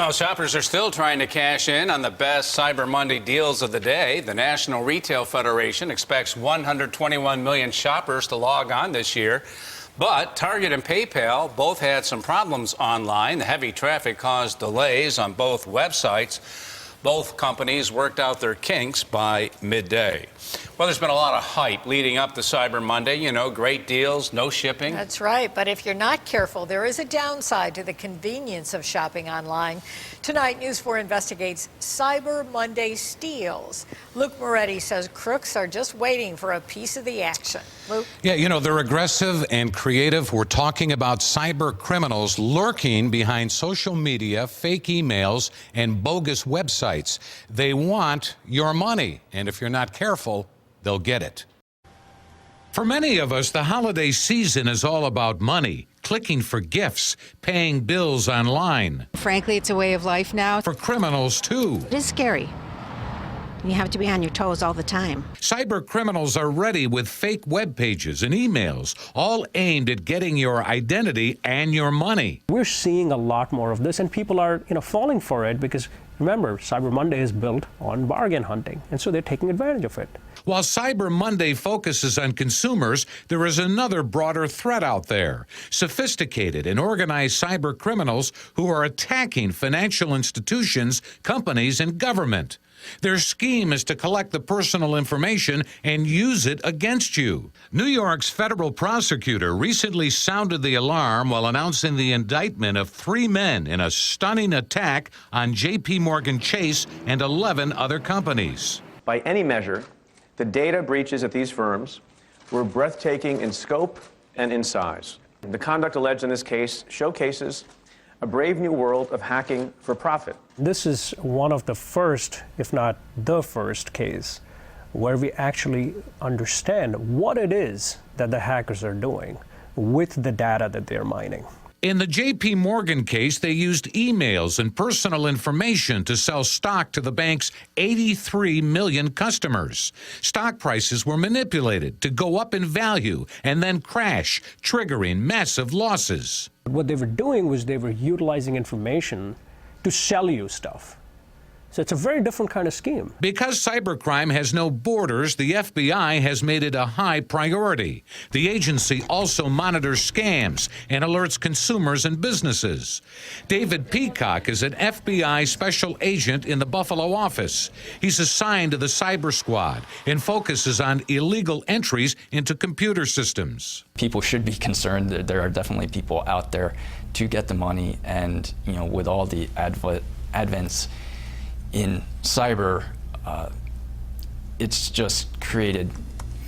Well, shoppers are still trying to cash in on the best Cyber Monday deals of the day. The National Retail Federation expects 121 million shoppers to log on this year. But Target and PayPal both had some problems online. The heavy traffic caused delays on both websites. Both companies worked out their kinks by midday. Well, there's been a lot of hype leading up to Cyber Monday. You know, great deals, no shipping. That's right. But if you're not careful, there is a downside to the convenience of shopping online. Tonight, News 4 investigates Cyber Monday steals. Luke Moretti says crooks are just waiting for a piece of the action. Luke? Yeah, you know, they're aggressive and creative. We're talking about cyber criminals lurking behind social media, fake emails, and bogus websites. They want your money, and if you're not careful, they'll get it. For many of us, the holiday season is all about money, clicking for gifts, paying bills online. Frankly, it's a way of life now. For criminals, too. It is scary. You have to be on your toes all the time. Cyber criminals are ready with fake web pages and emails, all aimed at getting your identity and your money. We're seeing a lot more of this, and people are, falling for it because, remember, Cyber Monday is built on bargain hunting, and so they're taking advantage of it. While Cyber Monday focuses on consumers, there is another broader threat out there. Sophisticated and organized cyber criminals who are attacking financial institutions, companies, and government. Their scheme is to collect the personal information and use it against you. New York's federal prosecutor recently sounded the alarm while announcing the indictment of 3 men in a stunning attack on J.P. Morgan Chase and 11 other companies. By any measure, the data breaches at these firms were breathtaking in scope and in size. The conduct alleged in this case showcases a brave new world of hacking for profit. This is one of the first, if not the first case, where we actually understand what it is that the hackers are doing with the data that they're mining. In the J.P. Morgan case, they used emails and personal information to sell stock to the bank's 83 million customers. Stock prices were manipulated to go up in value and then crash, triggering massive losses. What they were doing was they were utilizing information to sell you stuff. So it's a very different kind of scheme. Because cybercrime has no borders, the FBI has made it a high priority. The agency also monitors scams and alerts consumers and businesses. David Peacock is an FBI special agent in the Buffalo office. He's assigned to the cyber squad and focuses on illegal entries into computer systems. People should be concerned that there are definitely people out there to get the money, and with all the advents in cyber, it's just created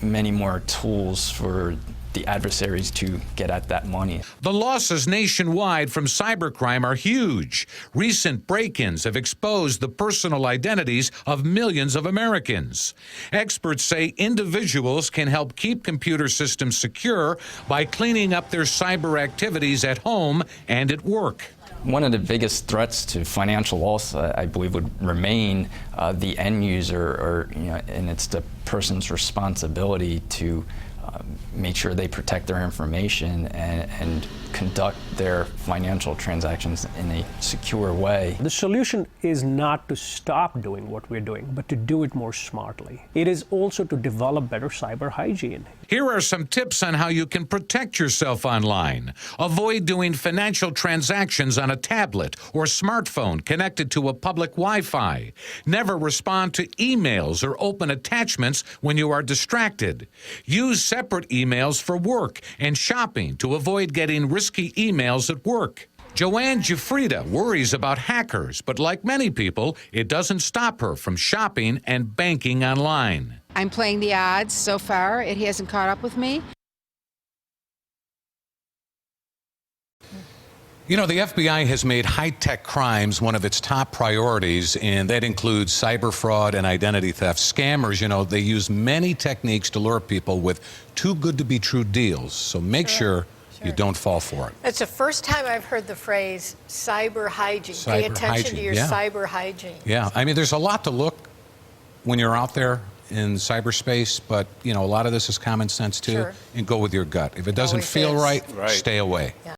many more tools for the adversaries to get at that money. The losses nationwide from cybercrime are huge. Recent break-ins have exposed the personal identities of millions of Americans. Experts say individuals can help keep computer systems secure by cleaning up their cyber activities at home and at work. One of the biggest threats to financial loss, I believe, would remain the end user, and it's the person's responsibility to make sure they protect their information and conduct their financial transactions in a secure way. The solution is not to stop doing what we're doing, but to do it more smartly. It is also to develop better cyber hygiene. Here are some tips on how you can protect yourself online. Avoid doing financial transactions on a tablet or smartphone connected to a public Wi-Fi. Never respond to emails or open attachments when you are distracted. Use separate emails for work and shopping to avoid getting risky emails at work. Joanne Giuffrida worries about hackers, but like many people, it doesn't stop her from shopping and banking online. I'm playing the odds so far. It hasn't caught up with me. You know, the FBI has made high-tech crimes one of its top priorities, and that includes cyber fraud and identity theft. Scammers, they use many techniques to lure people with too-good-to-be-true deals, so make sure you don't fall for it. It's the first time I've heard the phrase cyber hygiene. Pay attention to your cyber hygiene. Yeah, I mean, there's a lot to look when you're out there in cyberspace, but, a lot of this is common sense, too, and go with your gut. If it doesn't feel right, stay away. Yeah.